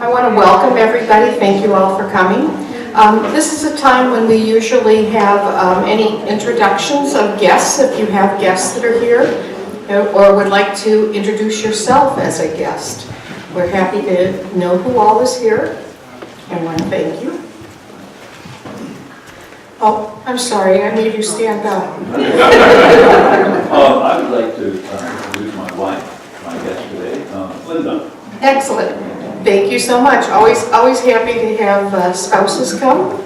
I want to welcome everybody. Thank you all for coming. This is a time when we usually have any introductions of guests, if you have guests that are here or would like to introduce yourself as a guest. We're happy to know who all is here and want to thank you. Oh, I'm sorry, I made you stand up. I would like to introduce my wife, my guest today, Linda. Excellent. Thank you so much. Always happy to have spouses come.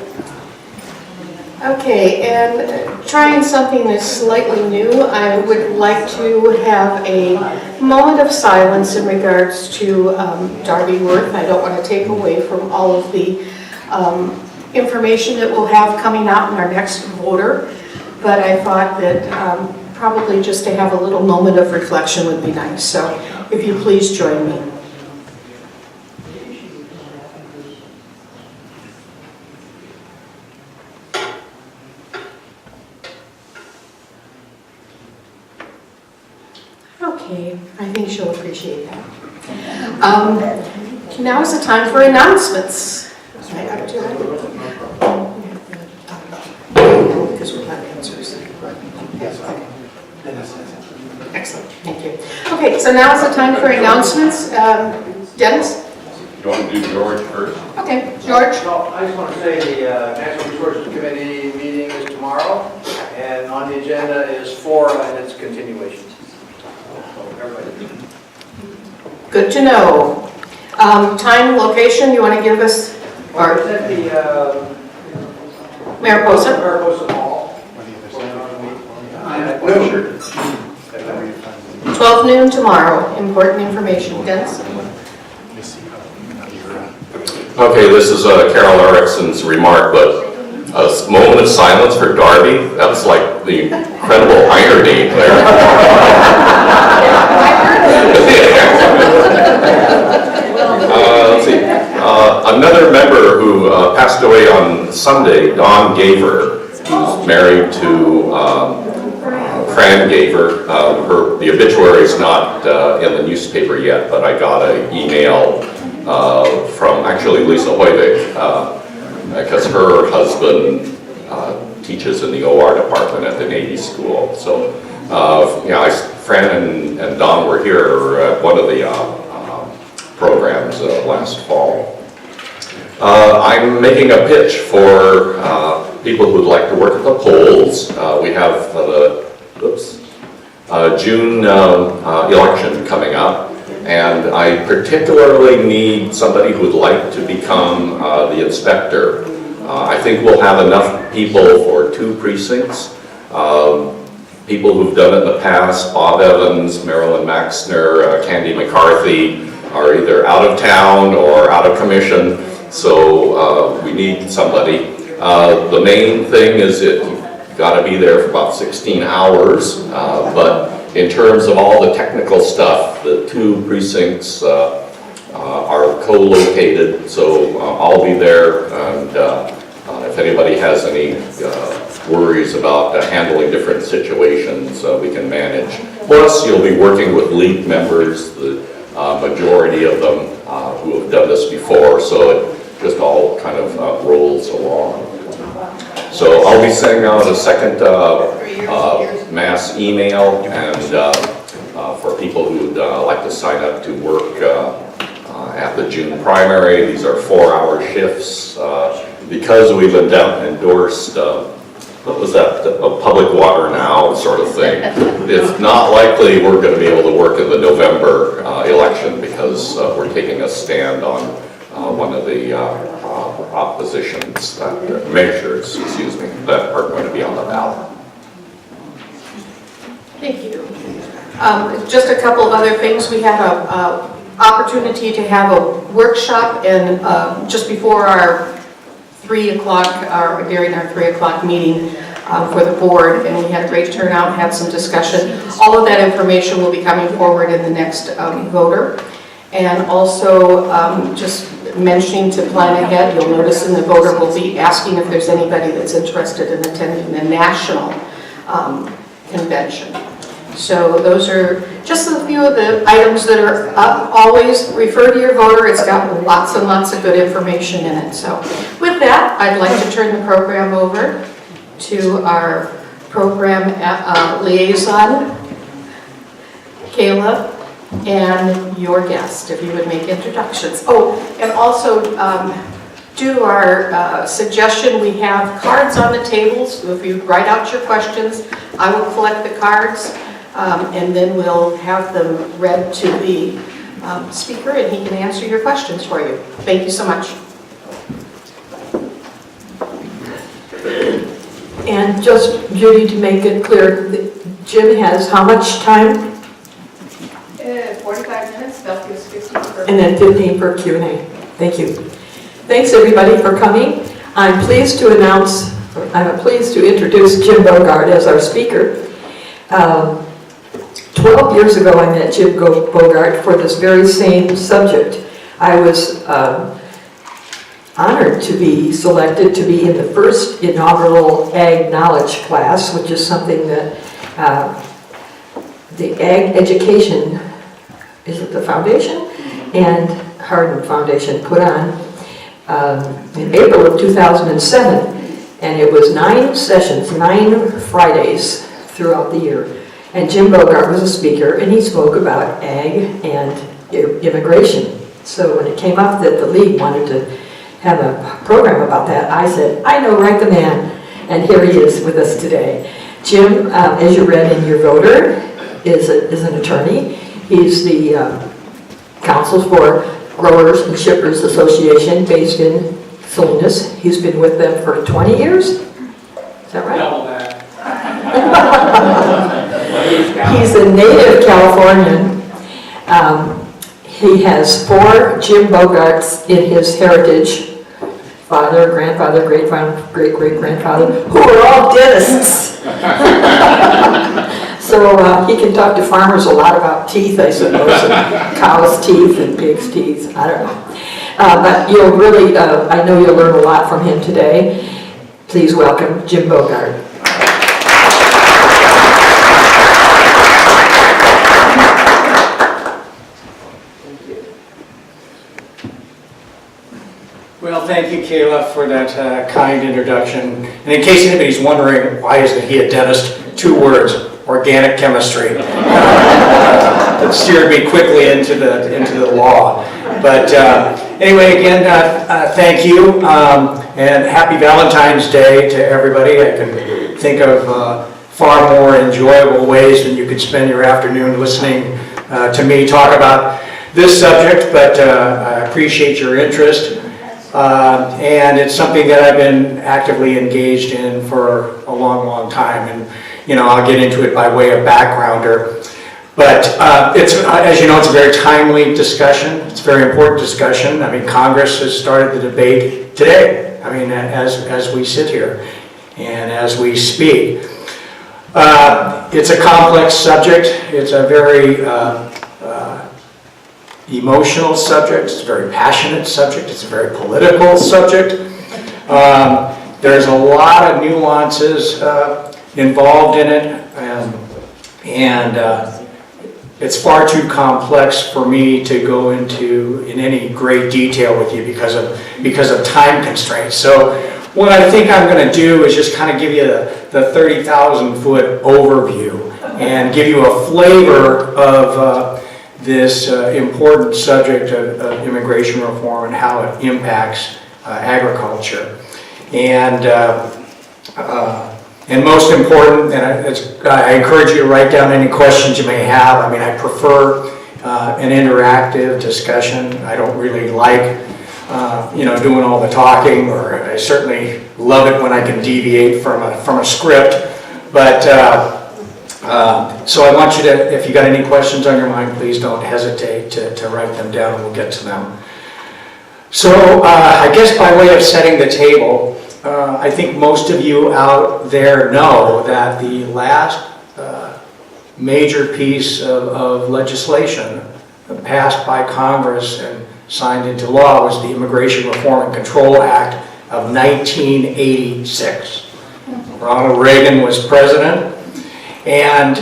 Okay, and trying something that's slightly new, I would like to have a moment of silence in regards to Darby Worth. I don't want to take away from all of the information that we'll have coming out in our next voter, but I thought that probably just to have a little moment of reflection would be nice. So if you please join me. Okay, I think she'll appreciate that. Now is the time for announcements. Because we'll have answers. Excellent, thank you. Okay, so now is the time for announcements. Dennis? You want to do George first? Okay, George? So I just want to say the National Resources Committee meeting is tomorrow, and on the agenda is fora and its continuation. Good to know. Time, location, you want to give us? Or is that the Mariposa? Mariposa Hall? 12 noon tomorrow. Important information. Dennis? Okay, this is Carol Erickson's remark, but a moment of silence for Darby. That's like the incredible irony there. Let's see. Another member who passed away on Sunday, Dawn Gaver, who's married to Fran Gaver. The obituary is not in the newspaper yet, but I got an email from actually Lisa Hoyvig, because her husband teaches in the OR department at the Navy school. So, Fran and Don were here at one of the programs last fall. I'm making a pitch for people who'd like to work at the polls. We have the June election coming up, and I particularly need somebody who would like to become the inspector. I think we'll have enough people for 2 precincts. People who've done it in the past, Bob Evans, Marilyn Maxner, Candy McCarthy, are either out of town or out of commission, so we need somebody. The main thing is that you've got to be there for about 16 hours, but in terms of all the technical stuff, the 2 precincts are co-located, so I'll be there, and if anybody has any worries about handling different situations, we can manage. Plus, you'll be working with league members, the majority of them who have done this before, so it just all kind of rolls along. So I'll be sending out a second mass email, and for people who would like to sign up to work at the June primary. These are 4-hour shifts. Because we've endorsed, what was that, a public water now sort of thing. It's not likely we're going to be able to work in the November election, because we're taking a stand on one of the oppositions measures, that are going to be on the ballot. Thank you. Just a couple of other things. We had an opportunity to have a workshop just before our 3 o'clock, during our 3 o'clock meeting for the board, and we had a great turnout, had some discussion. All of that information will be coming forward in the next voter. And also just mentioning to plan ahead, you'll notice in the voter we'll be asking if there's anybody that's interested in attending the national convention. So those are just a few of the items that are up. Always refer to your voter. It's got lots and lots of good information in it. So with that, I'd like to turn the program over to our program liaison, Kayla, and your guest, if you would make introductions. Oh, and also, due to our suggestion, we have cards on the tables. So if you write out your questions, I will collect the cards, and then we'll have them read to the speaker, and he can answer your questions for you. Thank you so much. And just, Judy, to make it clear, Jim has how much time? 45 minutes, they'll give us 15 for... And then 15 for Q&A. Thank you. Thanks, everybody, for coming. I'm pleased to introduce Jim Bogart as our speaker. 12 years ago, I met Jim Bogart for this very same subject. I was honored to be selected to be in the first inaugural Ag Knowledge class, which is something that the Ag Education, is it the foundation? And Hardin Foundation put on in April of 2007. And it was 9 sessions, 9 Fridays throughout the year. And Jim Bogart was a speaker, and he spoke about ag and immigration. So when it came up that the league wanted to have a program about that, I said, I know right the man. And here he is with us today. Jim, as you read in your voter, is an attorney. He's the counsel for Growers and Shippers Association based in Salinas. He's been with them for 20 years. Is that right? Double that. He's a native Californian. He has 4 Jim Bogarts in his heritage. Father, grandfather, great-great-grandfather, who are all dentists. So he can talk to farmers a lot about teeth, I suppose, and cow's teeth and pig's teeth, I don't know. But you'll really, I know you'll learn a lot from him today. Please welcome Jim Bogart. Well, thank you, Kayla, for that kind introduction. And in case anybody's wondering, why isn't he a dentist? 2 words, organic chemistry. That steered me quickly into the law. But anyway, again, thank you, and happy Valentine's Day to everybody. I can think of far more enjoyable ways than you could spend your afternoon listening to me talk about this subject, but I appreciate your interest. And it's something that I've been actively engaged in for a long, long time. And, you know, I'll get into it by way of backgrounder. But it's, as you know, it's a very timely discussion. It's a very important discussion. I mean, Congress has started the debate today. I mean, as we sit here and as we speak. It's a complex subject. It's a very emotional subject, it's a very passionate subject, it's a very political subject. There's a lot of nuances involved in it, and it's far too complex for me to go into in any great detail with you because of time constraints. So what I think I'm going to do is just kind of give you the 30,000-foot overview and give you a flavor of this important subject of immigration reform and how it impacts agriculture. And most important, and I encourage you to write down any questions you may have. I mean, I prefer an interactive discussion. I don't really like, doing all the talking, or I certainly love it when I can deviate from a script. But so I want you to, if you got any questions on your mind, please don't hesitate to write them down and we'll get to them. So I guess by way of setting the table, I think most of you out there know that the last major piece of legislation passed by Congress and signed into law was the Immigration Reform and Control Act of 1986. Ronald Reagan was president. And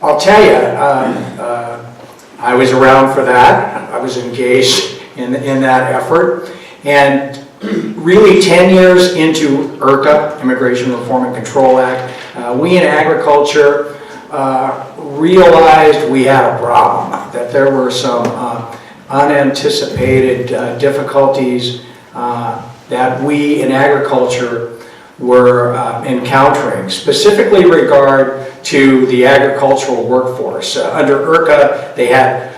I'll tell you, I was around for that. I was engaged in that effort. And really 10 years into IRCA, Immigration Reform and Control Act, we in agriculture realized we had a problem, that there were some unanticipated difficulties that we in agriculture were encountering, specifically regard to the agricultural workforce. Under IRCA, they had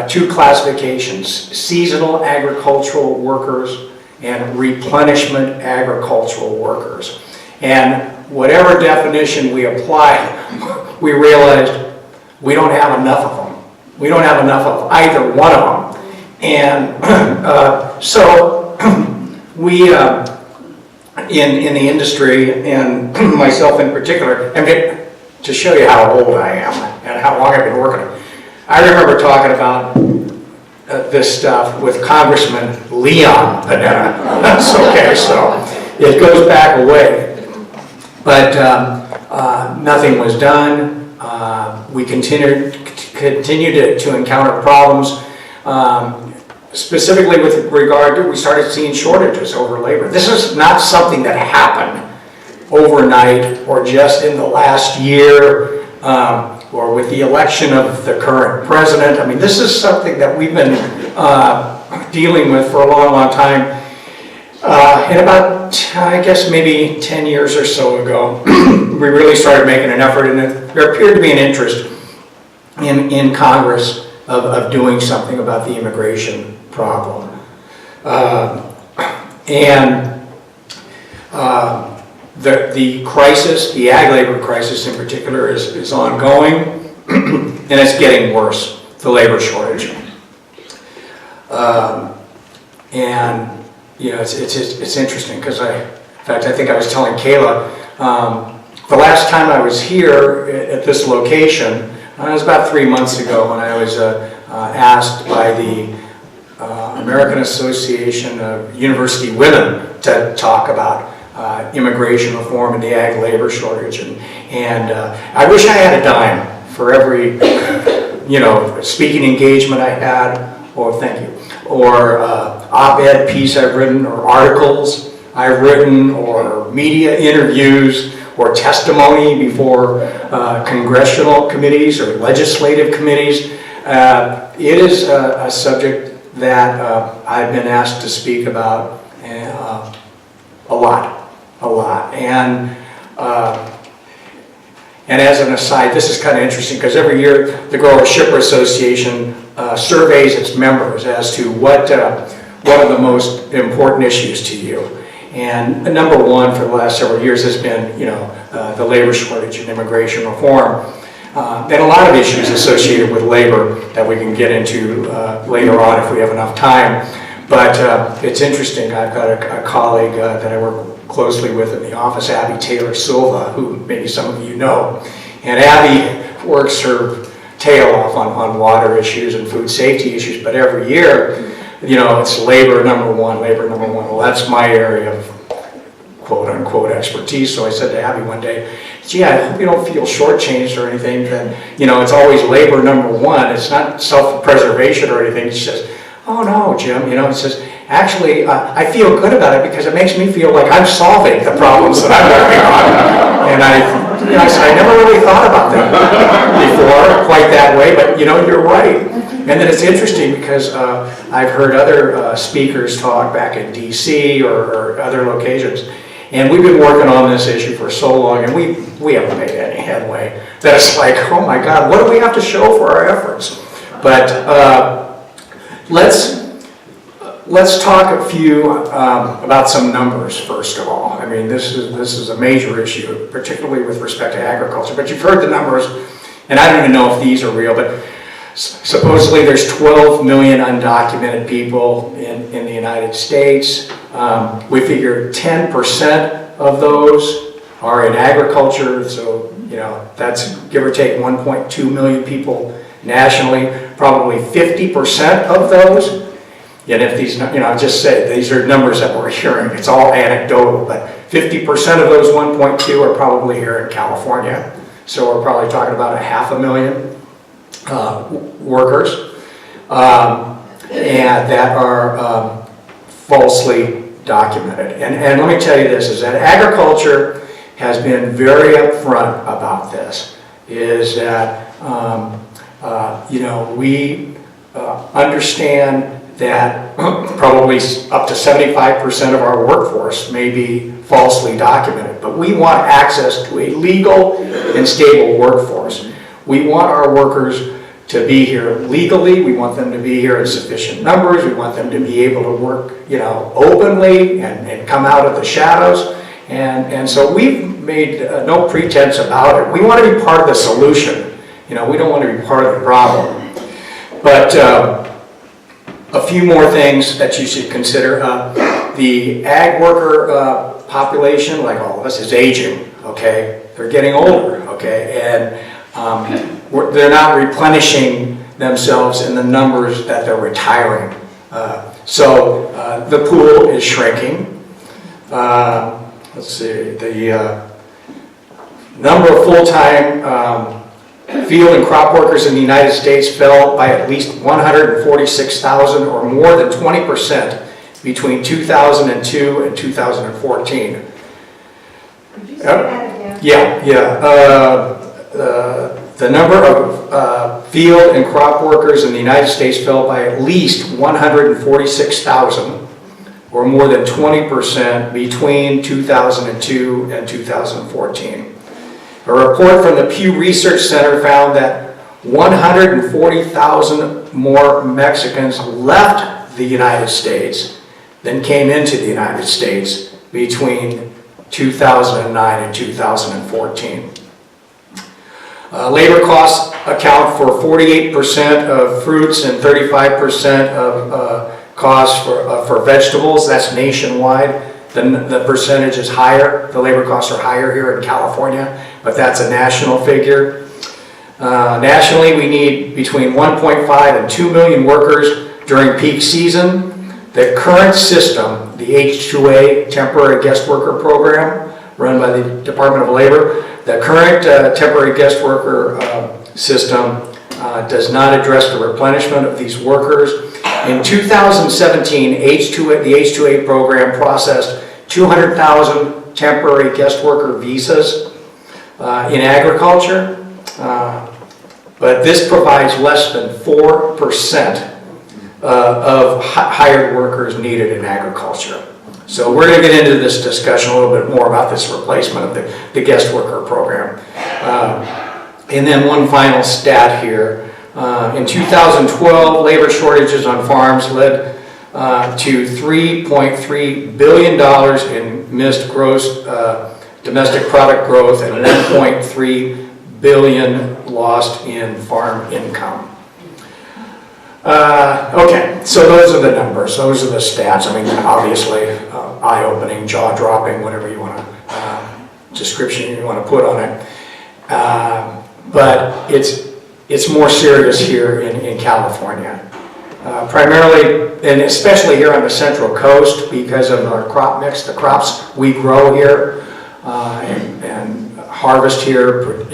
two classifications: seasonal agricultural workers and replenishment agricultural workers. And whatever definition we applied, we realized we don't have enough of them. We don't have enough of either one of them. And so we, in the industry, and myself in particular, I mean, to show you how old I am and how long I've been working, I remember talking about this stuff with Congressman Leon Panetta. That's okay, so it goes back a way. But nothing was done. We continued to encounter problems, specifically with regard to, we started seeing shortages over labor. This is not something that happened overnight or just in the last year or with the election of the current president. I mean, this is something that we've been dealing with for a long, long time. And about, I guess, maybe 10 years or so ago, we really started making an effort, and there appeared to be an interest in Congress of doing something about the immigration problem. The crisis, the ag labor crisis in particular, is ongoing, and it's getting worse, the labor shortage. And you know, it's interesting because in fact, I think I was telling Kayla, the last time I was here at this location, it was about 3 months ago when I was asked by the American Association of University Women to talk about immigration reform and the ag labor shortage. And I wish I had a dime for every, you know, speaking engagement I had, or thank you, or op-ed piece I've written, or articles I've written, or media interviews, or testimony before congressional committees or legislative committees. It is a subject that I've been asked to speak about a lot. And as an aside, this is kind of interesting because every year the Grower Shipper Association surveys its members as to what are the most important issues to you. And number one for the last several years has been, you know, the labor shortage and immigration reform. And a lot of issues associated with labor that we can get into later on if we have enough time. But it's interesting, I've got a colleague that I work closely with in the office, Abby Taylor Silva, who maybe some of you know. And Abby works her tail off on water issues and food safety issues, but every year, you know, it's labor number one. Well, that's my area of quote unquote expertise. So I said to Abby one day, gee, I hope you don't feel shortchanged or anything, then, you know, it's always labor number one. It's not self-preservation or anything. She says, oh no, Jim, you know, it says, actually, I feel good about it because it makes me feel like I'm solving the problems that I'm working on. And I said, I never really thought about that before, quite that way, but you know, you're right. And then it's interesting because I've heard other speakers talk back in DC or other locations, and we've been working on this issue for so long, and we haven't made any headway. That it's like, oh my God, what do we have to show for our efforts? But let's talk a few about some numbers first of all. I mean, this is a major issue, particularly with respect to agriculture. But you've heard the numbers, and I don't even know if these are real, but supposedly there's 12 million undocumented people in the United States. We figure 10% of those are in agriculture, so you know that's give or take 1.2 million people nationally. Probably 50% of those. And if these, you know, I just said these are numbers that we're hearing. It's all anecdotal, but 50% of those 1.2 are probably here in California. So we're probably talking about 500,000 workers, and that are falsely documented. And let me tell you this, is that agriculture has been very upfront about this, is that, we understand that probably up to 75% of our workforce may be falsely documented, but we want access to a legal and stable workforce. We want our workers to be here legally, we want them to be here in sufficient numbers, we want them to be able to work, openly and come out of the shadows. And so we've made no pretense about it. We want to be part of the solution. We don't want to be part of the problem. But a few more things that you should consider. The ag worker population, like all of us, is aging, okay? They're getting older, okay? And they're not replenishing themselves in the numbers that they're retiring. So the pool is shrinking. Let's see, the number of full-time field and crop workers in the United States fell by at least 146,000 or more than 20% between 2002 and 2014. Could you say that again? Yeah. The number of field and crop workers in the United States fell by at least 146,000 or more than 20% between 2002 and 2014. A report from the Pew Research Center found that 140,000 more Mexicans left the United States than came into the United States between 2009 and 2014. Labor costs account for 48% of fruits and 35% of costs for vegetables. That's nationwide. The percentage is higher. The labor costs are higher here in California, but that's a national figure. Nationally, we need between 1.5 and 2 million workers during peak season. The current system, the H-2A temporary guest worker program run by the Department of Labor, the current temporary guest worker system does not address the replenishment of these workers. In 2017, the H-2A program processed 200,000 temporary guest worker visas in agriculture, but this provides less than 4% of hired workers needed in agriculture. So we're going to get into this discussion a little bit more about this replacement of the guest worker program. And then one final stat here. In 2012, labor shortages on farms led to $3.3 billion in missed gross domestic product growth and $1.3 billion lost in farm income. Okay, so those are the numbers, those are the stats. I mean, obviously, eye-opening, jaw-dropping, whatever you want to, description you want to put on it. But it's more serious here in California. Primarily, and especially here on the Central Coast, because of our crop mix, the crops we grow here and harvest here,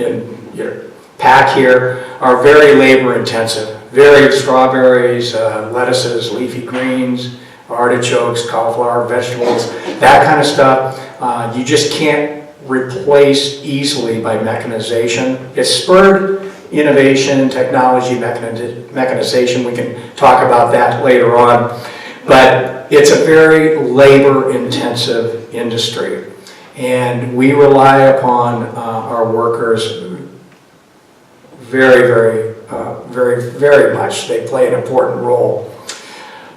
pack here, are very labor intensive. Varied strawberries, lettuces, leafy greens, artichokes, cauliflower, vegetables, that kind of stuff, you just can't replace easily by mechanization. It's spurred innovation, technology, mechanization. We can talk about that later on. But it's a very labor-intensive industry. And we rely upon our workers very much. They play an important role.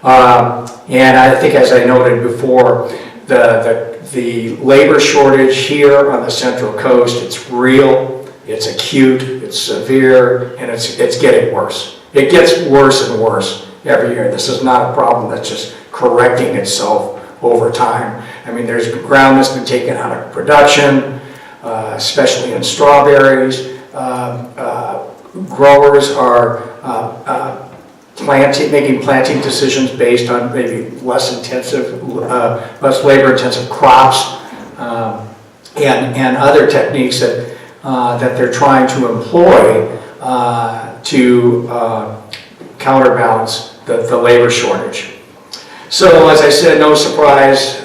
And I think, as I noted before, the labor shortage here on the Central Coast, it's real, it's acute, it's severe, and it's getting worse. It gets worse and worse every year. This is not a problem that's just correcting itself over time. I mean, there's ground that's been taken out of production, especially in strawberries. Growers are making planting decisions based on maybe less labor-intensive crops and other techniques that that they're trying to employ to counterbalance the labor shortage. So as I said, no surprise,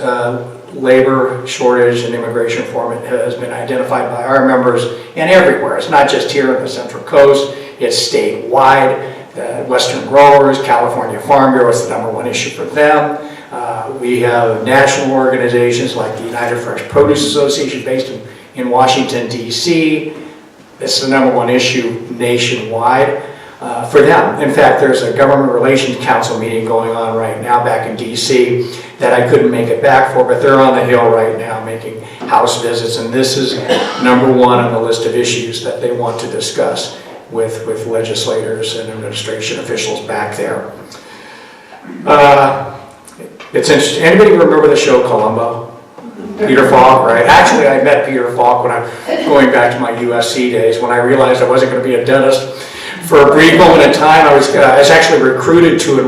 labor shortage and immigration reform has been identified by our members and everywhere. It's not just here on the Central Coast, it's statewide. The Western growers, California Farm Bureau is the #1 issue for them. We have national organizations like the United Fresh Produce Association based in Washington, D.C. It's the #1 issue nationwide for them. In fact, there's a Government Relations Council meeting going on right now back in D.C. that I couldn't make it back for, but they're on the Hill right now making house visits, and this is #1 on the list of issues that they want to discuss with legislators and administration officials back there. It's interesting. Anybody remember the show Columbo? Peter Falk, right? Actually, I met Peter Falk when I'm going back to my USC days when I realized I wasn't going to be a dentist. For a brief moment in time, I was actually recruited to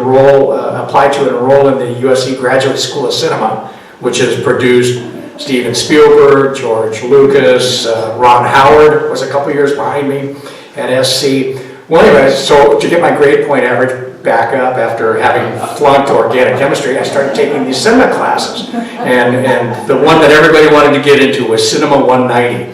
apply to enroll in the USC Graduate School of Cinema, which has produced Steven Spielberg, George Lucas, Ron Howard was a couple years behind me at SC. Well, anyway, so to get my grade point average back up after having flunked organic chemistry, I started taking these cinema classes. And the one that everybody wanted to get into was Cinema 190.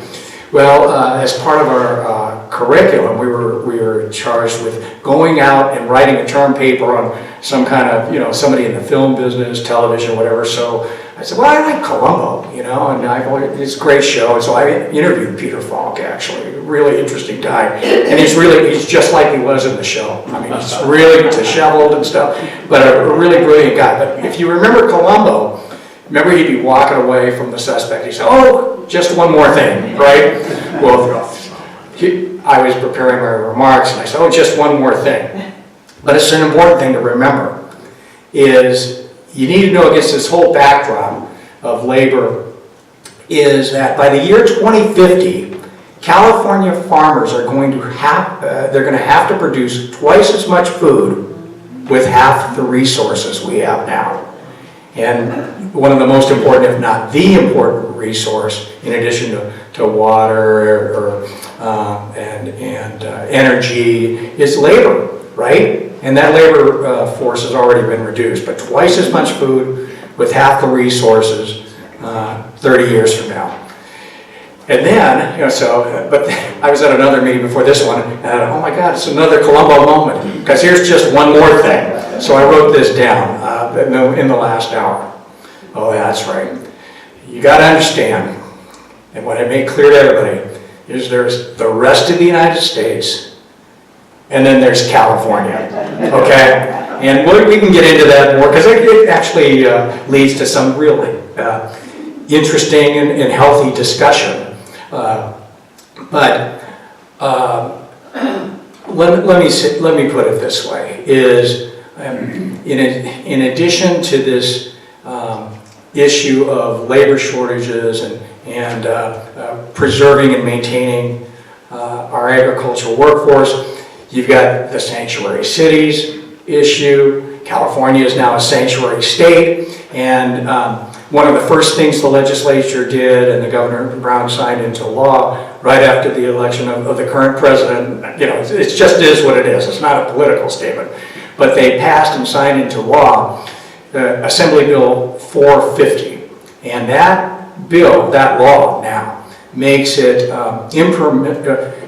Well, as part of our curriculum, we were charged with going out and writing a term paper on some kind of, somebody in the film business, television, whatever. So I said, well, I like Columbo, and it's a great show. And so I interviewed Peter Falk, actually, a really interesting guy. And he's just like he was in the show. I mean, he's really disheveled and stuff, but a really brilliant guy. But if you remember Columbo, remember he'd be walking away from the suspect. He'd say, oh, just one more thing, right? Well, I was preparing my remarks, and I said, oh, just one more thing. But it's an important thing to remember, is you need to know against this whole backdrop of labor, is that by the year 2050, California farmers are going to have to produce twice as much food with half the resources we have now. And one of the most important, if not the important resource, in addition to water and energy, is labor, right? And that labor force has already been reduced, but twice as much food with half the resources 30 years from now. And then, but I was at another meeting before this one, and I thought, oh my God, it's another Columbo moment, because here's just one more thing. So I wrote this down in the last hour. Oh, that's right. You got to understand, and what I made clear to everybody, is there's the rest of the United States, and then there's California, okay? And we can get into that more, because it actually leads to some really interesting and healthy discussion. But let me put it this way: is in addition to this issue of labor shortages and preserving and maintaining our agricultural workforce, you've got the sanctuary cities issue. California is now a sanctuary state, and one of the first things the legislature did, and the Governor Brown signed into law right after the election of the current president, it just is what it is. It's not a political statement. But they passed and signed into law Assembly Bill 450. And that bill, that law now, makes it,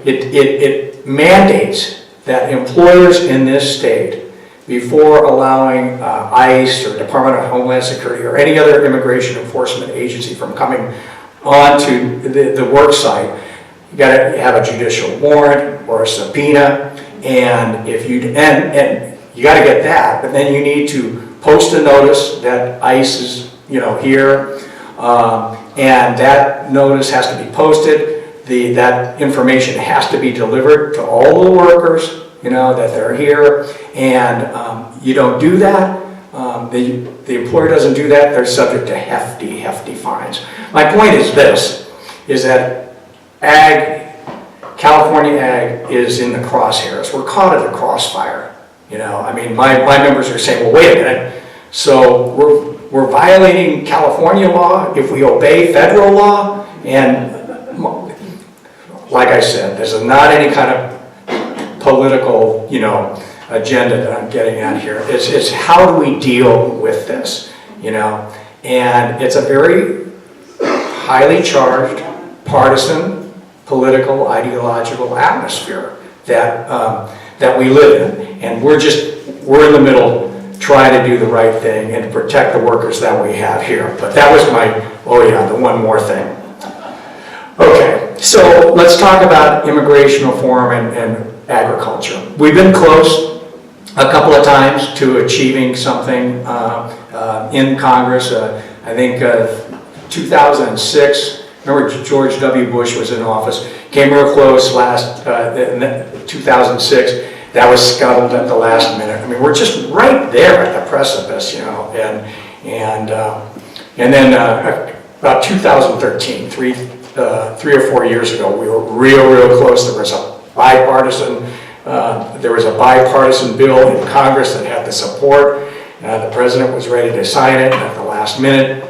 it mandates that employers in this state, before allowing ICE or Department of Homeland Security or any other immigration enforcement agency from coming onto the work site, you got to have a judicial warrant or a subpoena, and and you got to get that. But then you need to post a notice that ICE is here, and that notice has to be posted. That information has to be delivered to all the workers, that they're here, and you don't do that, the employer doesn't do that, they're subject to hefty fines. My point is this, is that California ag is in the crosshairs. We're caught in the crossfire. My members are saying, well, wait a minute, so we're violating California law if we obey federal law? And like I said, this is not any kind of political, agenda that I'm getting at here. It's how do we deal with this, And it's a very highly charged, partisan, political, ideological atmosphere that we live in. And we're in the middle trying to do the right thing and protect the workers that we have here. But that was the one more thing. Okay, so let's talk about immigration reform and agriculture. We've been close a couple of times to achieving something in Congress. I think 2006, remember George W. Bush was in office, came real close in 2006. That was scuttled at the last minute. I mean, we're just right there at the precipice, and then about 2013, three or 4 years ago, we were real close. There was a bipartisan bill in Congress that had the support. The president was ready to sign it at the last minute.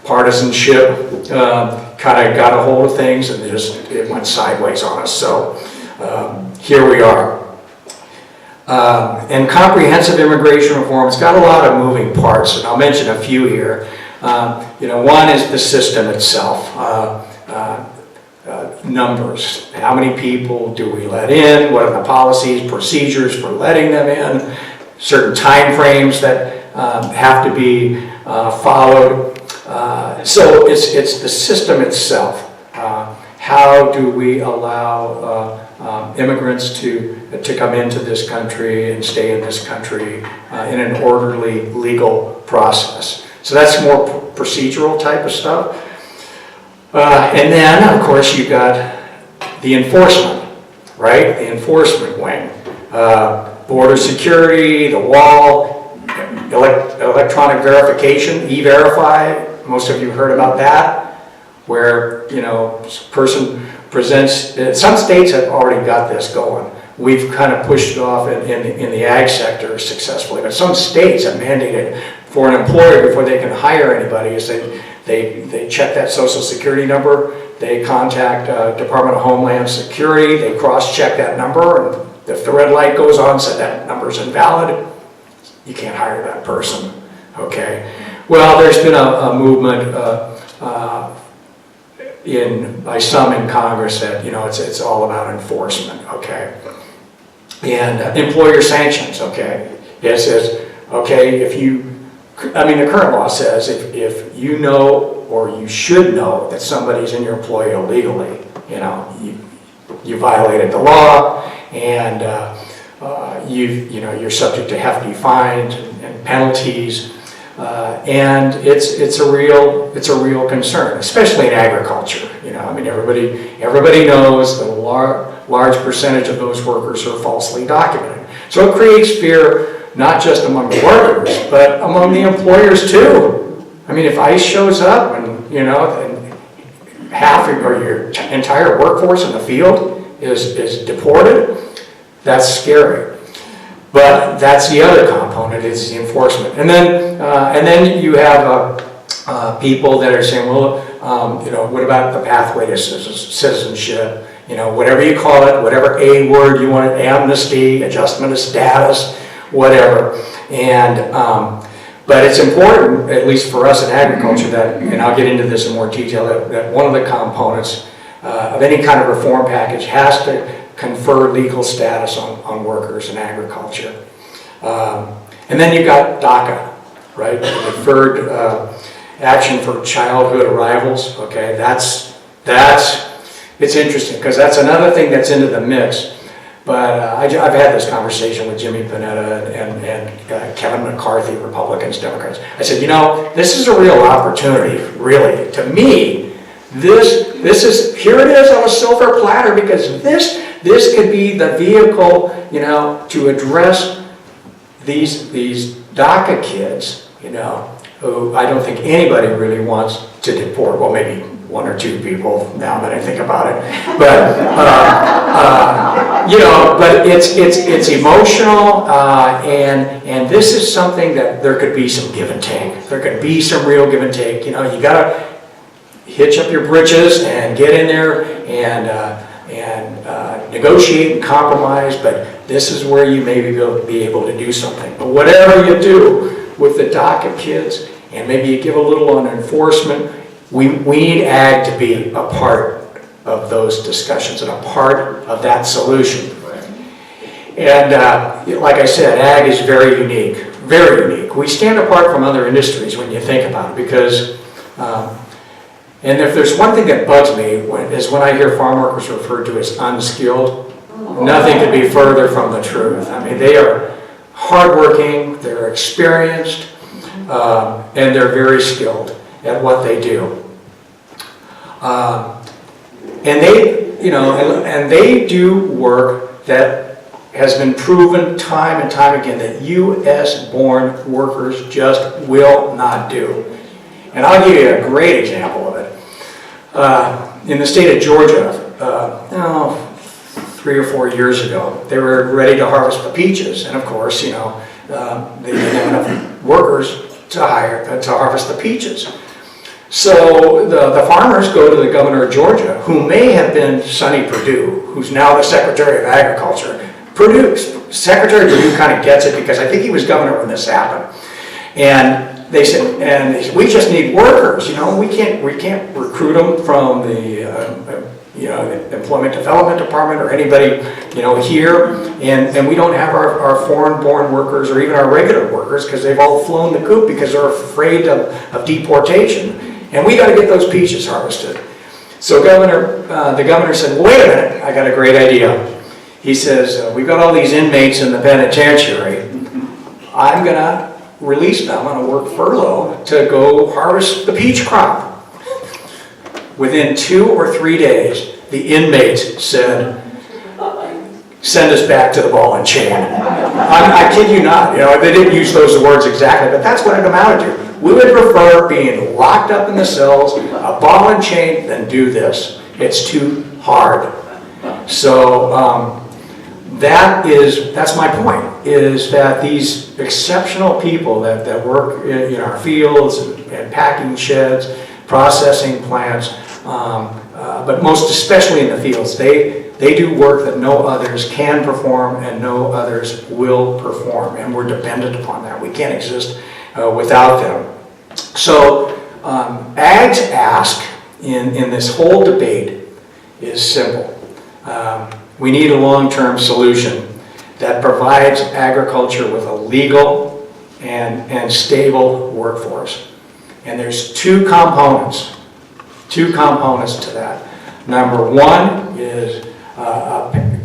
Partisanship kind of got a hold of things, and it went sideways on us. So here we are. And comprehensive immigration reform, it's got a lot of moving parts, and I'll mention a few here. One is the system itself. Numbers. How many people do we let in? What are the policies, procedures for letting them in? Certain time frames that have to be followed. So it's the system itself. How do we allow immigrants to come into this country and stay in this country in an orderly, legal process? So that's more procedural type of stuff. And then, of course, you've got the enforcement, right? The enforcement wing. Border security, the wall, electronic verification, E-Verify. Most of you heard about that, where, person presents, some states have already got this going. We've kind of pushed it off in the ag sector successfully, but some states have mandated for an employer before they can hire anybody is they check that social security number, they contact Department of Homeland Security, they cross-check that number, and if the red light goes on, said that number's invalid, you can't hire that person, okay? Well, there's been a movement by some in Congress that, it's all about enforcement, okay? And employer sanctions, okay? It says, okay, the current law says if you know or you should know that somebody's in your employ illegally, you violated the law, and you're subject to hefty fines and penalties, and it's a real concern, especially in agriculture. Everybody knows that a large percentage of those workers are falsely documented. So it creates fear not just among the workers, but among the employers too. If ICE shows up and half or your entire workforce in the field is deported, that's scary. But that's the other component, is the enforcement. And then you have people that are saying, well, what about the pathway to citizenship? Whatever you call it, whatever A word you want, amnesty, adjustment of status, whatever. But it's important, at least for us in agriculture, that, and I'll get into this in more detail, that one of the components of any kind of reform package has to confer legal status on workers in agriculture. And then you've got DACA, right? Deferred action for childhood arrivals. Okay, it's interesting because that's another thing that's into the mix. But I've had this conversation with Jimmy Panetta and Kevin McCarthy, Republicans, Democrats. I said, this is a real opportunity, really. To me, this is, here it is on a silver platter, because this could be the vehicle, to address these DACA kids, who I don't think anybody really wants to deport. Well, maybe one or two people now that I think about it, but but it's emotional, and this is something that there could be some give and take. There could be some real give and take. hitch up your britches and get in there and negotiate and compromise, but this is where you maybe be able to do something. But whatever you do with the DACA kids, and maybe you give a little on enforcement, we need ag to be a part of those discussions and a part of that solution. And like I said, ag is very unique, very unique. We stand apart from other industries when you think about it, because and if there's one thing that bugs me is when I hear farm workers referred to as unskilled. Nothing could be further from the truth. I mean, they are hardworking, they're experienced, and they're very skilled at what they do. And they, you know, and they do work that has been proven time and time again that U.S.-born workers just will not do. And I'll give you a great example of it. In the state of Georgia, 3 or 4 years ago, they were ready to harvest the peaches, and of course, you know, they didn't have enough workers to hire to harvest the peaches. So the farmers go to the governor of Georgia, who may have been Sonny Perdue, who's now the Secretary of Agriculture. Secretary Perdue kind of gets it because I think he was governor when this happened. And they said, we just need workers. You know, we can't recruit them from the the Employment Development Department or anybody here, and we don't have our foreign-born workers or even our regular workers because they've all flown the coop because they're afraid of deportation. And we got to get those peaches harvested. So the governor said, well, wait a minute, I got a great idea. He says, we've got all these inmates in the penitentiary. I'm going to release them on a work furlough to go harvest the peach crop. Within 2 or 3 days, the inmates said, send us back to the ball and chain. I kid you not. They didn't use those words exactly, but that's what it amounted to. We would prefer being locked up in the cells, a ball and chain, than do this. It's too hard. So that's my point, is that these exceptional people that work in our fields and packing sheds, processing plants, but most especially in the fields, they do work that no others can perform and no others will perform, and we're dependent upon that. We can't exist without them. So AG's ask in this whole debate is simple. We need a long-term solution that provides agriculture with a legal and stable workforce. And there's two components to that. Number one is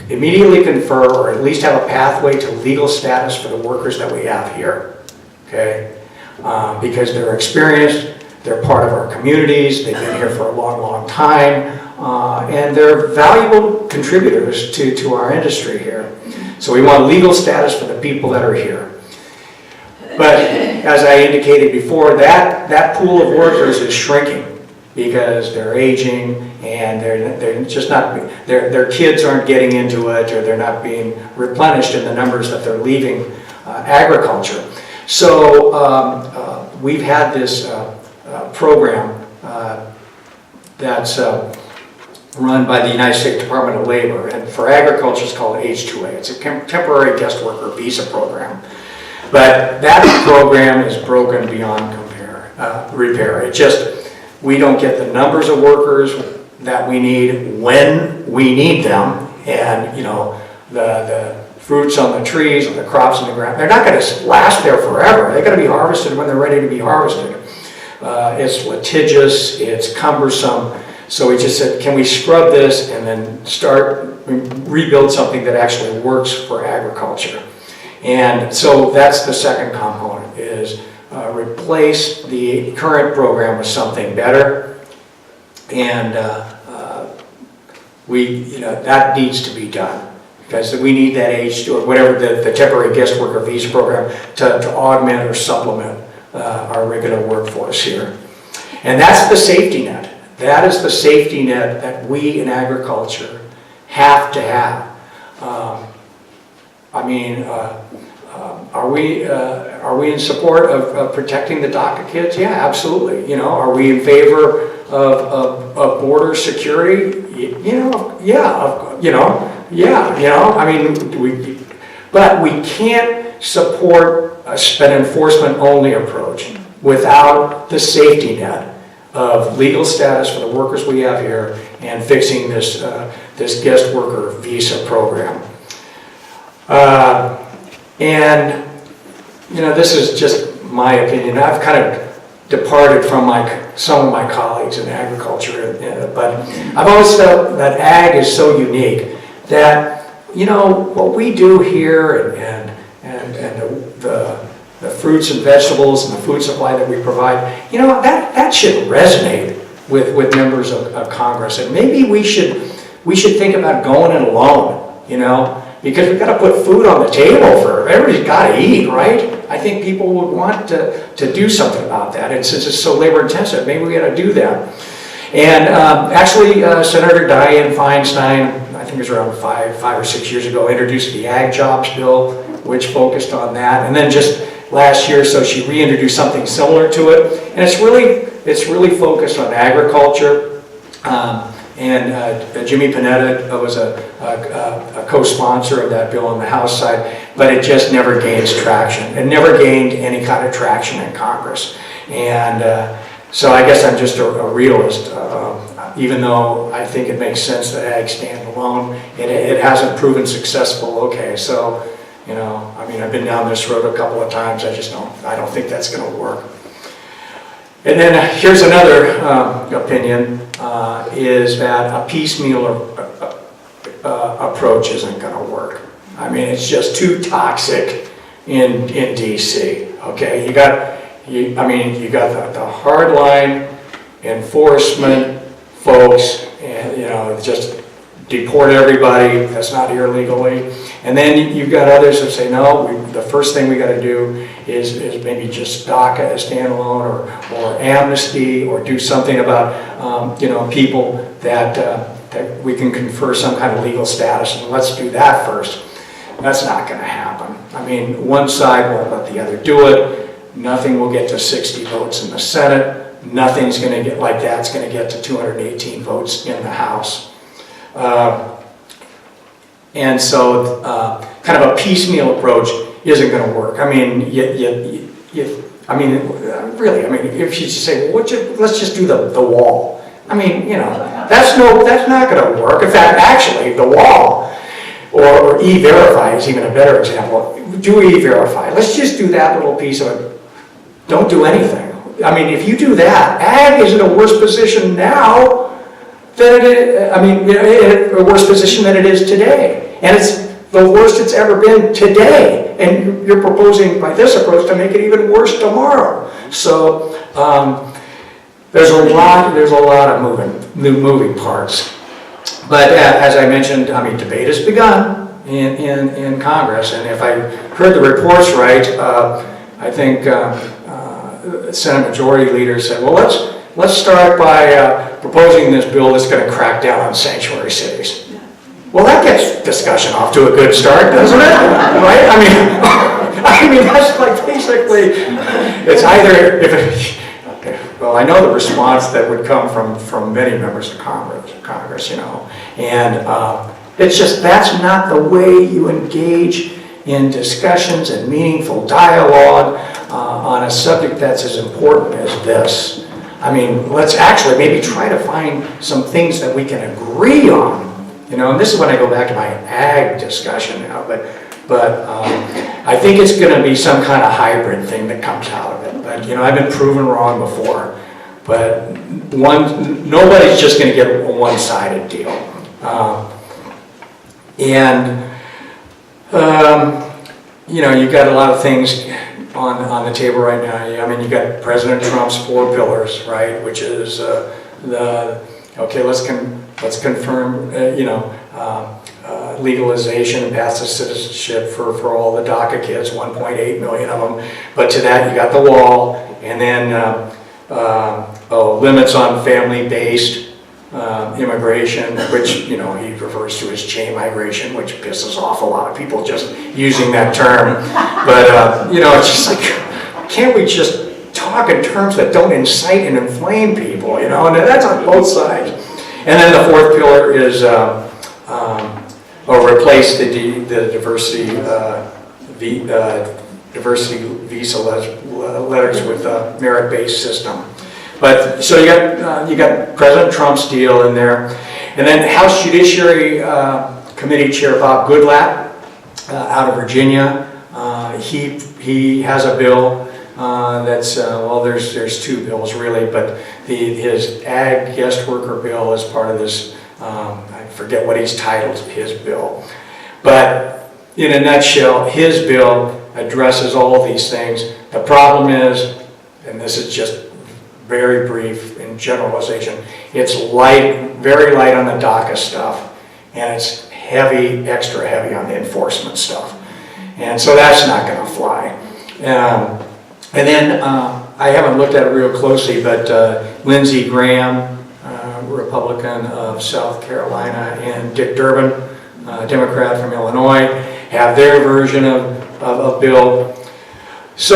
immediately confer or at least have a pathway to legal status for the workers that we have here. Okay? Because they're experienced, they're part of our communities, they've been here for a long, long time, and they're valuable contributors to our industry here. So we want legal status for the people that are here. But as I indicated before, that pool of workers is shrinking because they're aging and they're just not, their kids aren't getting into it, or they're not being replenished in the numbers that they're leaving agriculture. So we've had this program that's run by the United States Department of Labor, and for agriculture it's called H-2A. It's a temporary guest worker visa program. But that program is broken beyond repair. It just, we don't get the numbers of workers that we need when we need them, and the fruits on the trees and the crops in the ground, they're not going to last there forever. They're going to be harvested when they're ready to be harvested. It's litigious, it's cumbersome, so we just said, can we scrub this and then rebuild something that actually works for agriculture? And so that's the second component, is replace the current program with something better, and that needs to be done, because we need that age, or whatever the temporary guest worker visa program to augment or supplement our regular workforce here. And that's the safety net. That is the safety net that we in agriculture have to have. Are we in support of protecting the DACA kids? Yeah, absolutely. Are we in favor of border security, I mean, but we can't support an enforcement-only approach without the safety net of legal status for the workers we have here and fixing this guest worker visa program. And, this is just my opinion. I've kind of departed from some of my colleagues in agriculture, but I've always felt that ag is so unique that, what we do here and the fruits and vegetables and the food supply that we provide, that should resonate with members of Congress. And maybe we should think about going it alone, because we've got to put food on the table for everybody's got to eat, right? I think people would want to do something about that. And since it's so labor intensive, maybe we got to do that. And actually, Senator Dianne Feinstein, I think it was around five or 6 years ago, introduced the Ag Jobs Bill, which focused on that. And then just last year, so she reintroduced something similar to it. And it's really focused on agriculture. And Jimmy Panetta was a co-sponsor of that bill on the House side, but it just never gains traction. It never gained any kind of traction in Congress. And so I guess I'm just a realist. Even though I think it makes sense that ag stand alone, it hasn't proven successful. Okay, so, I've been down this road a couple of times. I don't think that's going to work. And then here's another opinion, is that a piecemeal approach isn't going to work. I mean, it's just too toxic in DC. Okay, you got the hardline enforcement folks, and just deport everybody that's not here legally. And then you've got others that say, no, the first thing we got to do is maybe just DACA as standalone or amnesty, or do something about people that we can confer some kind of legal status, and let's do that first. That's not going to happen. I mean, one side won't let the other do it. Nothing will get to 60 votes in the Senate. Nothing's going to get like that's going to get to 218 votes in the House. And so kind of a piecemeal approach isn't going to work. I mean, really, if you say, well, let's just do the wall. I mean, that's not going to work. In fact, actually, the wall or E-Verify is even a better example. Do E-Verify. Let's just do that little piece of it. Don't do anything. I mean, if you do that, ag is in a worse position now than it is, a worse position than it is today. And it's the worst it's ever been today. And you're proposing, by this approach, to make it even worse tomorrow. So there's a lot of moving parts. But as I mentioned, debate has begun in Congress. And if I heard the reports right, I think Senate Majority Leader said, well, let's start by proposing this bill that's going to crack down on sanctuary cities. Well, that gets discussion off to a good start, doesn't it? Right? I mean, that's like basically, it's either, well, I know the response that would come from many members of Congress, and it's just, that's not the way you engage in discussions and meaningful dialogue on a subject that's as important as this. I mean, let's actually maybe try to find some things that we can agree on. And this is when I go back to my ag discussion now, but I think it's going to be some kind of hybrid thing that comes out of it. But, I've been proven wrong before. But nobody's just going to get a one-sided deal. You've got a lot of things on the table right now. You've got President Trump's 4 pillars, right? Which is let's confirm, legalization and path to citizenship for all the DACA kids, 1.8 million of them. But to that, you got the wall, and then limits on family-based immigration, which, he refers to as chain migration, which pisses off a lot of people just using that term. But, it's just like, can't we just talk in terms that don't incite and inflame people, and that's on both sides. And then the fourth pillar is replace the diversity visa letters with a merit-based system. But so you got President Trump's deal in there, and then House Judiciary Committee Chair Bob Goodlatte out of Virginia. He has a bill that's there's two bills really, but his ag guest worker bill is part of this. I forget what he's titled his bill, but in a nutshell, his bill addresses all of these things. The problem is, and this is just very brief in generalization, it's light, very light on the DACA stuff, and it's heavy, extra heavy on the enforcement stuff. And so that's not going to fly. And then I haven't looked at it real closely, but Lindsey Graham, Republican of South Carolina, and Dick Durbin, Democrat from Illinois, have their version of a bill. So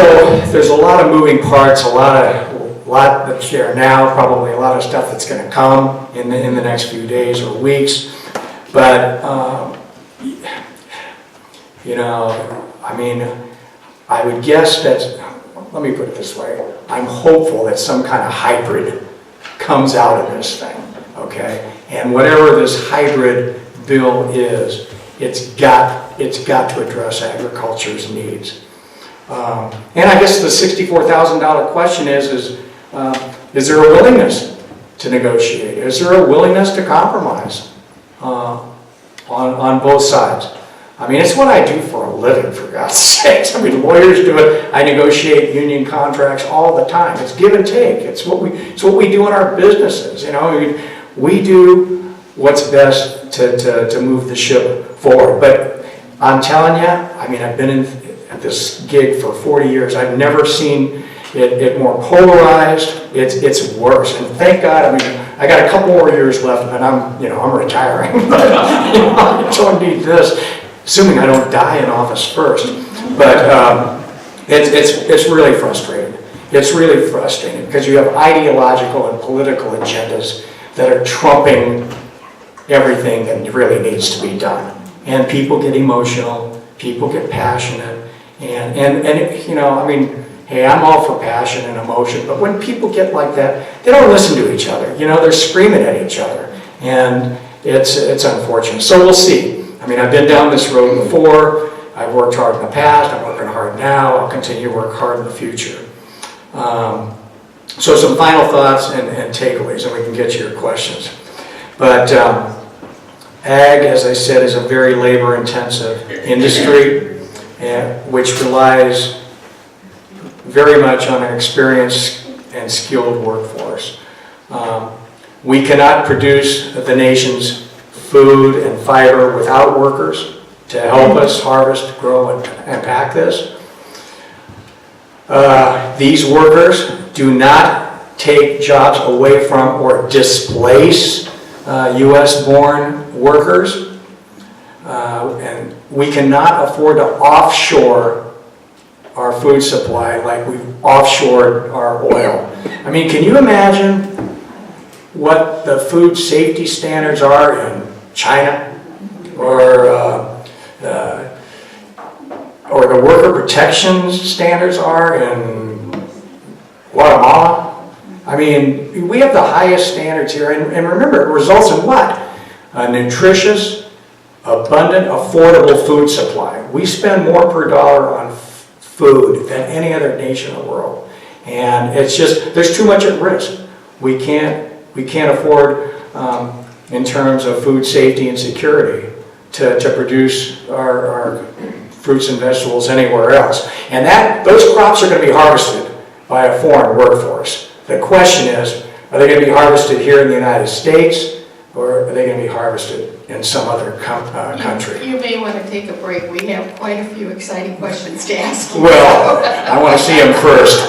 there's a lot of moving parts, a lot that's there now, probably a lot of stuff that's going to come in the next few days or weeks. But I would guess that, let me put it this way, I'm hopeful that some kind of hybrid comes out of this thing, okay? And whatever this hybrid bill is, it's got to address agriculture's needs. And I guess the $64,000 question is there a willingness to negotiate? Is there a willingness to compromise on both sides? I mean, it's what I do for a living, for God's sakes. I mean, lawyers do it. I negotiate union contracts all the time. It's give and take. It's what we do in our businesses. We do what's best to move the ship forward. But I'm telling you, I mean, I've been at this gig for 40 years. I've never seen it more polarized. It's worse. And thank God. I mean, I got a couple more years left, and I'm retiring. But I don't need this. Assuming I don't die in office first. But it's really frustrating. It's really frustrating because you have ideological and political agendas that are trumping everything that really needs to be done. And people get emotional, people get passionate, and hey, I'm all for passion and emotion, but when people get like that, they don't listen to each other. They're screaming at each other, and it's unfortunate. So we'll see. I mean, I've been down this road before. I've worked hard in the past. I'm working hard now. I'll continue to work hard in the future. So some final thoughts and takeaways, and we can get to your questions. But ag, as I said, is a very labor-intensive industry, which relies very much on an experienced and skilled workforce. We cannot produce the nation's food and fiber without workers to help us harvest, grow, and pack this. These workers do not take jobs away from or displace U.S.-born workers. And we cannot afford to offshore our food supply like we've offshored our oil. I mean, can you imagine what the food safety standards are in China or the worker protection standards are in Guatemala? I mean, we have the highest standards here, and remember, it results in what? A nutritious, abundant, affordable food supply. We spend more per dollar on food than any other nation in the world, and it's just there's too much at risk. We can't afford, in terms of food safety and security, to produce our fruits and vegetables anywhere else. And those crops are going to be harvested by a foreign workforce. The question is, are they going to be harvested here in the United States, or are they going to be harvested in some other country? You may want to take a break. We have quite a few exciting questions to ask you. Well, I want to see them first.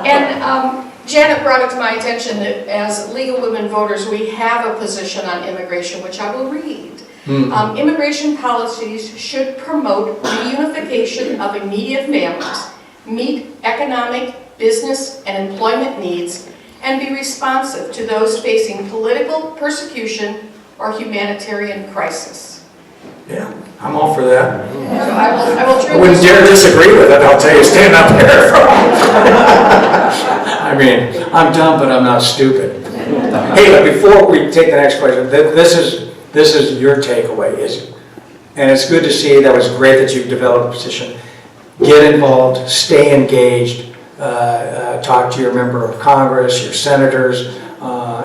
And Janet brought it to my attention that as legal women voters, we have a position on immigration, which I will read. Immigration policies should promote reunification of immediate families, meet economic, business, and employment needs, and be responsive to those facing political persecution or humanitarian crisis. Yeah, I'm all for that. So I will I turn wouldn't this. dare disagree with it, I'll tell you, stand up there. I mean, I'm dumb, but I'm not stupid. Hey, but before we take the next question, this is your takeaway, and it's good to see, that was great that you've developed a position. Get involved, stay engaged, talk to your member of Congress, your senators,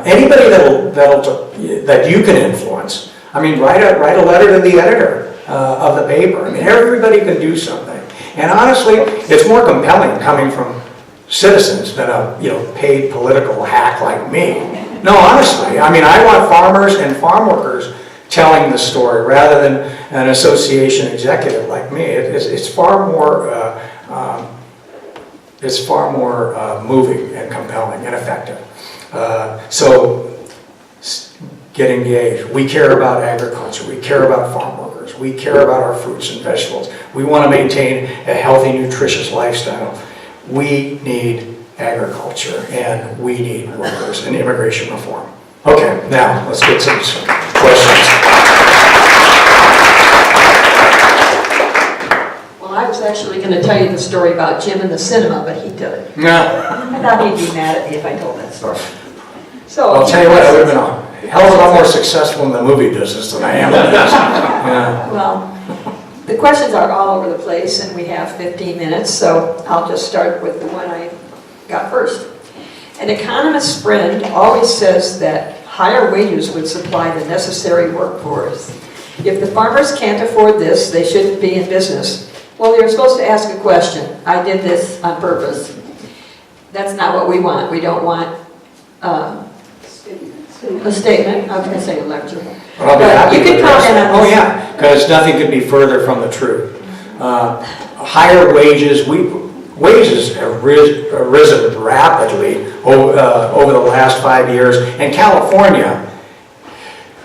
anybody that you can influence. I mean, write a letter to the editor of the paper. I mean, everybody can do something. And honestly, it's more compelling coming from citizens than a paid political hack like me. No, honestly, I mean, I want farmers and farm workers telling the story rather than an association executive like me. It's far more moving and compelling and effective. So get engaged. We care about agriculture. We care about farm workers. We care about our fruits and vegetables. We want to maintain a healthy, nutritious lifestyle. We need agriculture, and we need workers and immigration reform. Okay, now let's get some questions. Well, I was actually going to tell you the story about Jim in the cinema, but he didn't. Yeah. I thought he'd be mad at me if I told that story. So I'll tell you what, I would have been a hell of a lot more successful in the movie business than I am in this. Yeah. Well, the questions are all over the place, and we have 15 minutes, so I'll just start with the one I got first. An economist's friend always says that higher wages would supply the necessary workforce. If the farmers can't afford this, they shouldn't be in business. Well, you're supposed to ask a question. I did this on purpose. That's not what we want. We don't want a statement. I was going to say a lecture. But I'll be happy you with can the comment rest. on Oh this. yeah, because nothing could be further from the truth. Higher wages, wages have risen rapidly over the last 5 years, and California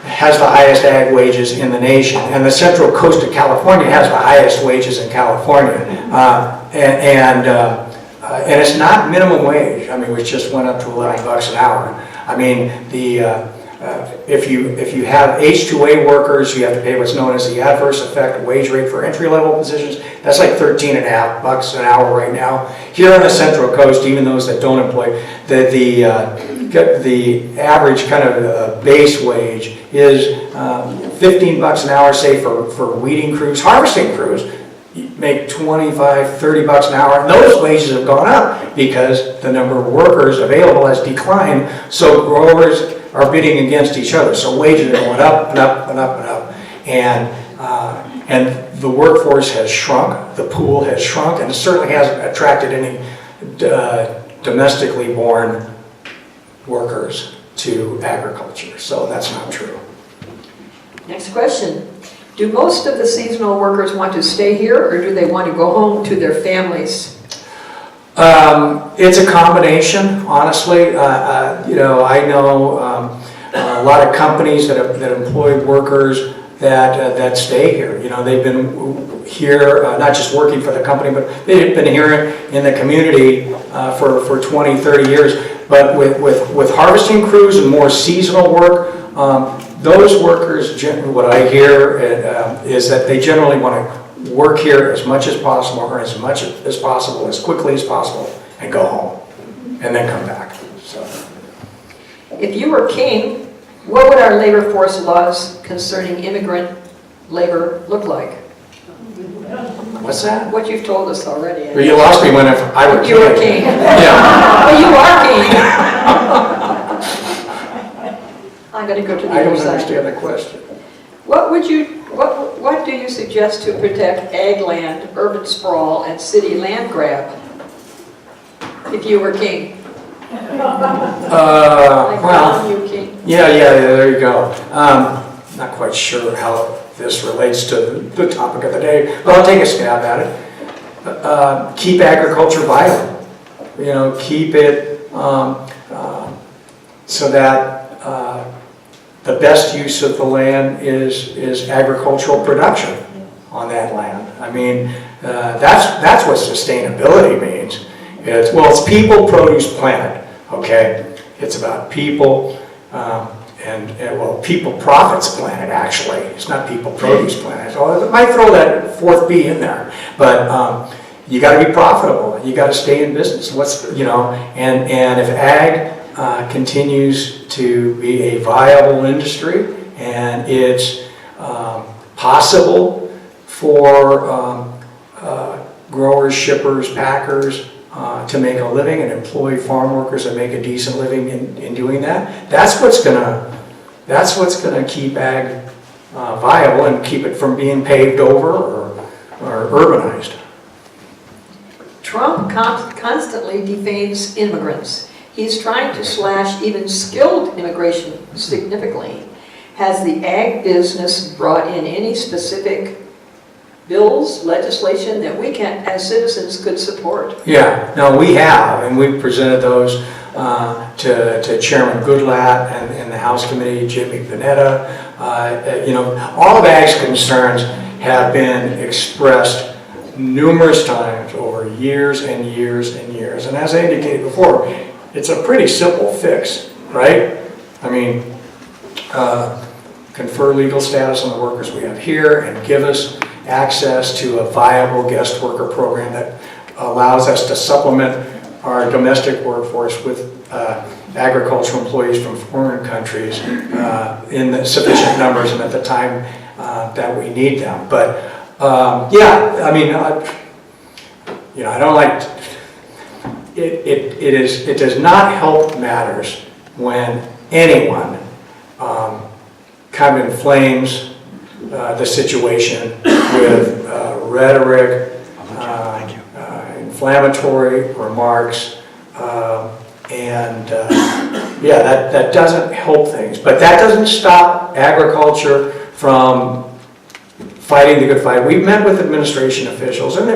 has the highest ag wages in the nation, and the Central Coast of California has the highest wages in California, and it's not minimum wage. I mean, which just went up to $11 an hour. I mean, if you have H-2A workers, you have to pay what's known as the adverse effect wage rate for entry-level positions. That's like $13.50 an hour right now. Here on the Central Coast, even those that don't employ, the average kind of base wage is $15 an hour, say for weeding crews, harvesting crews. You make $25, $30 an hour, and those wages have gone up because the number of workers available has declined, so growers are bidding against each other. So wages are going up and up and up and up. And the workforce has shrunk, the pool has shrunk, and it certainly hasn't attracted any domestically born workers to agriculture. So that's not true. Next question. Do most of the seasonal workers want to stay here, or do they want to go home to their families? It's a combination, honestly. I know a lot of companies that employ workers that stay here. You know, they've been here, not just working for the company, but they've been here in the community for 20, 30 years. But with harvesting crews and more seasonal work, those workers, what I hear is that they generally want to work here as much as possible, earn as much as possible, as quickly as possible, and go home, and then come back. So, If you were king, what would our labor force laws concerning immigrant labor look like? what's that? What you've told us already. Well, you lost me when I were king. You were king. Yeah. Well, you are king. I'm going to go to the I other don't side. understand the question. What do you suggest to protect ag land, urban sprawl, and city land grab? If you were king. Well, You king. yeah, there you go. Not quite sure how this relates to the topic of the day, but I'll take a stab at it. Keep agriculture vital. You know, keep it so that the best use of the land is agricultural production on that land. I mean, That's what sustainability means. It's people, produce, planet, okay? It's about people, and people, profits, planet, actually. It's not people, produce, planet. So I might throw that fourth B in there. But you got to be profitable. You got to stay in business. And if ag continues to be a viable industry and it's possible for growers, shippers, packers to make a living and employ farm workers and make a decent living in doing that, that's what's gonna keep ag viable and keep it from being paved over or urbanized. Trump constantly defames immigrants. He's trying to slash even skilled immigration significantly. Has the ag business brought in any specific bills, legislation that we can, as citizens, could support? Yeah, no, we have, and we've presented those to Chairman Goodlatte and the House Committee, Jimmy Panetta. All of ag's concerns have been expressed numerous times over years and years and years. And as I indicated before, it's a pretty simple fix, right? I mean, confer legal status on the workers we have here and give us access to a viable guest worker program that allows us to supplement our domestic workforce with agricultural employees from foreign countries in the sufficient numbers and at the time that we need them. But yeah, I mean, I don't like it does not help matters when anyone kind of inflames the situation with rhetoric, inflammatory remarks, and that doesn't help things. But that doesn't stop agriculture from fighting the good fight. We've met with administration officials, and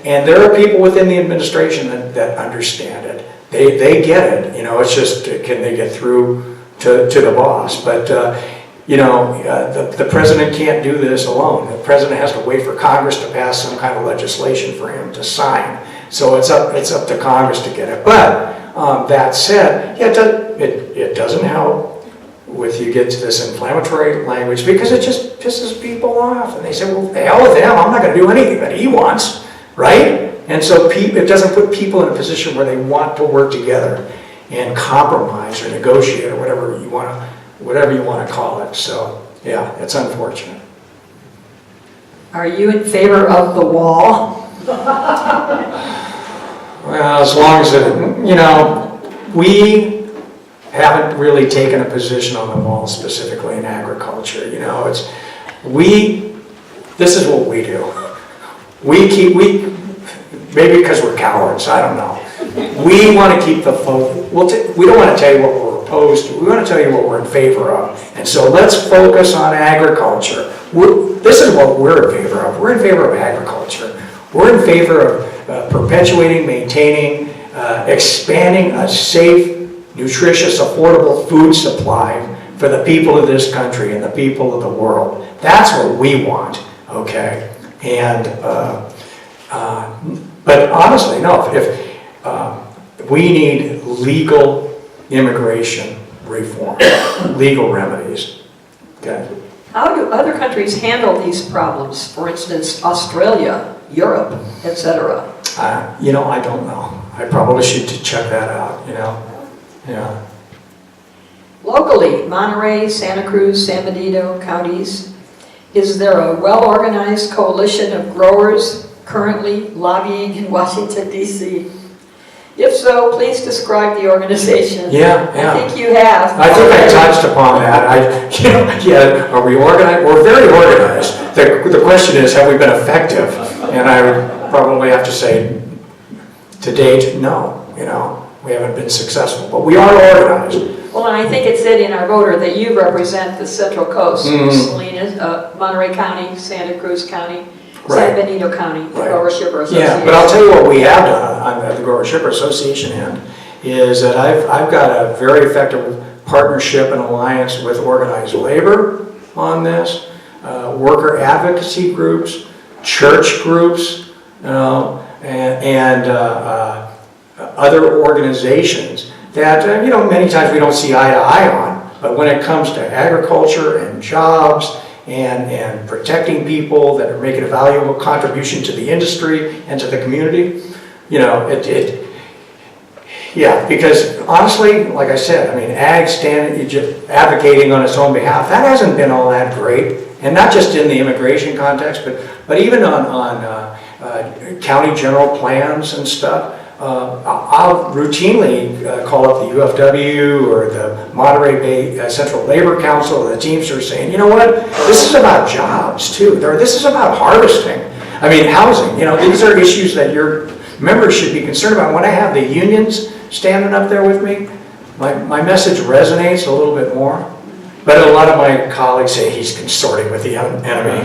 and there are people within the administration that understand it. They get it. It's just, can they get through to the boss? But the president can't do this alone. The president has to wait for Congress to pass some kind of legislation for him to sign. So it's up to Congress to get it. But that said, it doesn't help with you get to this inflammatory language because it just pisses people off. And they say, well, the hell with him, I'm not going to do anything that he wants, right? And so it doesn't put people in a position where they want to work together and compromise or negotiate or whatever you want to call it. So yeah, it's unfortunate. Are you in favor of the wall? Well, as long as we haven't really taken a position on the wall specifically in agriculture. This is what we do. Maybe because we're cowards, I don't know. We want to keep the focus. We don't want to tell you what we're opposed to. We want to tell you what we're in favor of. And so let's focus on agriculture. This is what we're in favor of. We're in favor of agriculture. We're in favor of perpetuating, maintaining, expanding a safe, nutritious, affordable food supply for the people of this country and the people of the world. That's what we want, okay? And but honestly, no. If we need legal immigration reform, legal remedies, okay? How do other countries handle these problems? For instance, Australia, Europe, etc. I don't know. I probably should check that out. Yeah. Locally, Monterey, Santa Cruz, San Benito counties, is there a well-organized coalition of growers currently lobbying in Washington, D.C.? If so, please describe the organization. Yeah. I think you have. I think I touched upon that. Are we organized? We're very organized. The question is, have we been effective? And I would probably have to say, to date, no. We haven't been successful, but we are organized. Well, and I think it said in our voter that you represent the Central Coast, Salinas, Monterey County, Santa Cruz County, San Benito County, the Grower Shipper Association. Yeah, but I'll tell you what we have done on the Grower Shipper Association end is that I've got a very effective partnership and alliance with organized labor on this, worker advocacy groups, church groups, and other organizations that, many times we don't see eye to eye on. But when it comes to agriculture and jobs and protecting people that are making a valuable contribution to the industry and to the community, yeah, because honestly, like I said, ag advocating on its own behalf, that hasn't been all that great. And not just in the immigration context, but even on county general plans and stuff. I'll routinely call up the UFW or the Monterey Bay Central Labor Council or the Teamsters saying, you know what, this is about jobs too. This is about harvesting. Housing. These are issues that your members should be concerned about. When I have the unions standing up there with me, my message resonates a little bit more. But a lot of my colleagues say he's consorting with the enemy,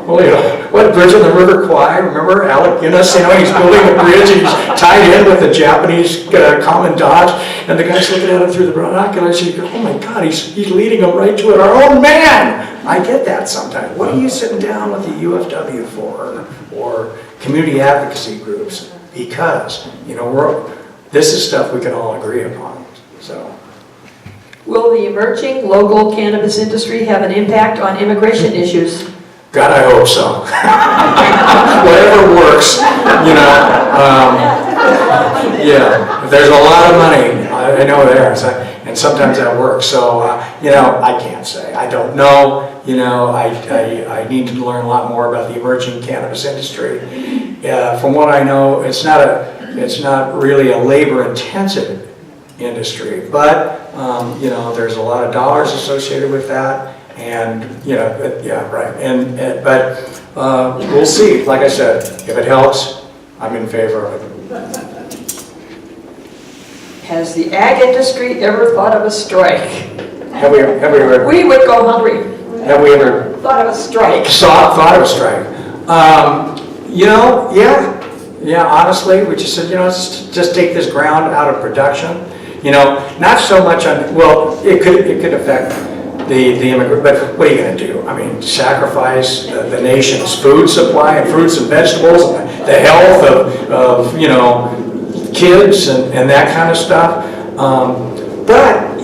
What, Bridge on the River Kwai, remember Alec Guinness, he's building a bridge and he's tied in with the Japanese commandant, and the guy's looking at him through the binoculars, and you go, oh my God, he's leading them right to it, our own man! I get that sometimes. What are you sitting down with the UFW for, or community advocacy groups? Because, this is stuff we can all agree upon, so. Will the emerging local cannabis industry have an impact on immigration issues? God, I hope so. Whatever works, yeah, there's a lot of money, I know there is, and sometimes that works, so, I can't say. I don't know, I need to learn a lot more about the emerging cannabis industry. From what I know, it's not really a labor-intensive industry, but, there's a lot of dollars associated with that. And, yeah, right. But we'll see. Like I said, if it helps, I'm in favor of it. Has the ag industry ever thought of a strike? Have we ever? We would go hungry. Have we ever thought of a strike? Thought of a strike? Yeah. Honestly, we just said, let's just take this ground out of production. Not so much on. Well, it could affect the immigrant, but what are you going to do? Sacrifice the nation's food supply and fruits and vegetables, and the health of kids and that kind of stuff. But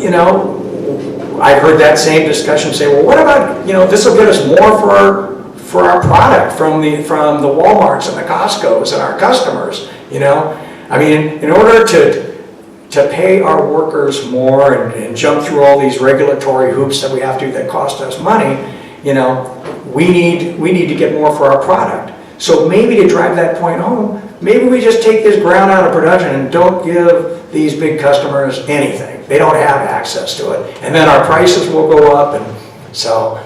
I've heard that same discussion say, well, what about this will get us more for our product from the Walmarts and the Costco's and our customers. In order to pay our workers more and jump through all these regulatory hoops that we have to that cost us money, we need to get more for our product. So maybe to drive that point home, maybe we just take this ground out of production and don't give these big customers anything. They don't have access to it. And then our prices will go up. And so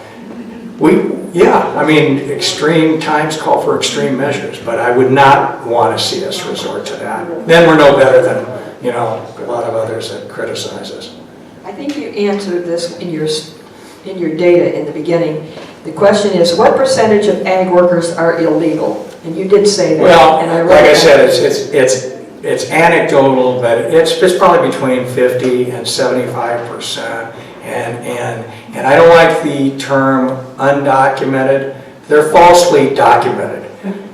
extreme times call for extreme measures, but I would not want to see us resort to that. Then we're no better than a lot of others that criticize us. I think you answered this in your data in the beginning. The question is, what percentage of ag workers are illegal? And you did say that. Well, and like I said, it's anecdotal, but it's probably between 50 and 75%. And I don't like the term undocumented. They're falsely documented.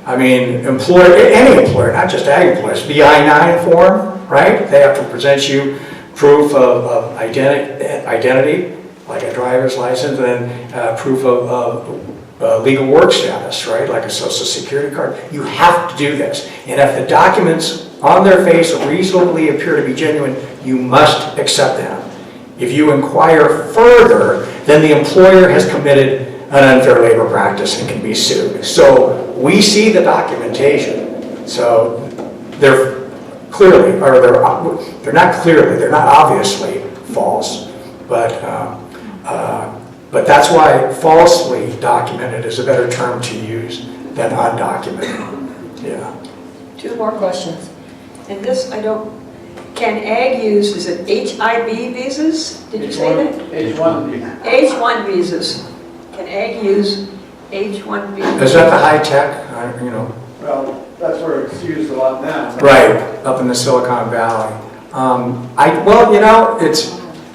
Any employer, not just ag employers, the I-9 form, right? They have to present you proof of identity, like a driver's license, and then proof of legal work status, right? Like a social security card. You have to do this. And if the documents on their face reasonably appear to be genuine, you must accept them. If you inquire further, then the employer has committed an unfair labor practice and can be sued. So we see the documentation. So they're not obviously false, but that's why falsely documented is a better term to use than undocumented. Yeah. Two more questions. And this, can ag use, is it HIB visas? Did you say that? H1. H1 visas. Can ag use H1 visas? Is that the high tech, Well, that's where it's used a lot now. Right, up in the Silicon Valley.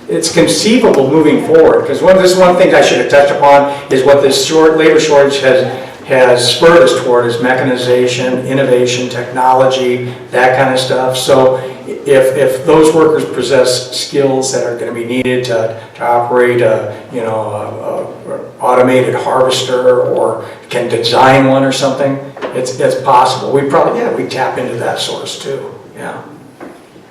It's conceivable moving forward, because this is one thing I should have touched upon, is what this labor shortage has has spurred us toward is mechanization, innovation, technology, that kind of stuff. So if those workers possess skills that are going to be needed to operate a automated harvester or can design one or something, it's possible. We tap into that source too. Yeah.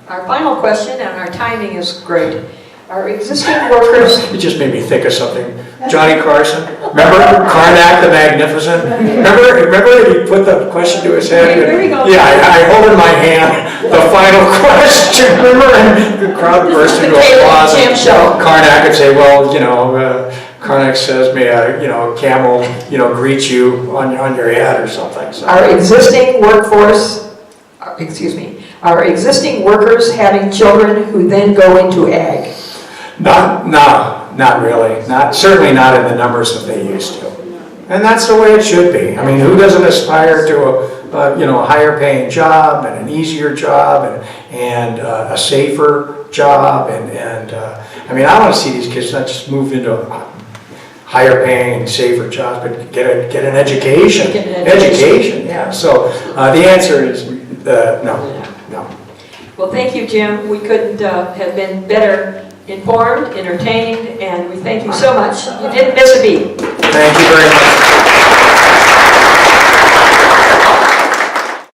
Our final question, and our timing is great. Our existing workers, It just made me think of something. Johnny Carson, remember Karnak the Magnificent? Remember he put the question to his head? Here we go. Yeah, I hold in my hand the final question, remember? And the crowd burst into applause. Jam show. Karnak would say, well, Karnak says, may a camel, greet you on your head or something. So. our existing workforce, our existing workers having children who then go into ag. Not really. Certainly not in the numbers that they used to. And that's the way it should be. I mean, who doesn't aspire to a higher paying job and an easier job and a safer job I mean, I want to see these kids not just move into higher paying and safer jobs, but get an education. Get an education. Yeah. So the answer is no. Well, thank you, Jim. We couldn't have been better informed, entertained, and we thank you so much. You didn't miss a beat. Thank you very much.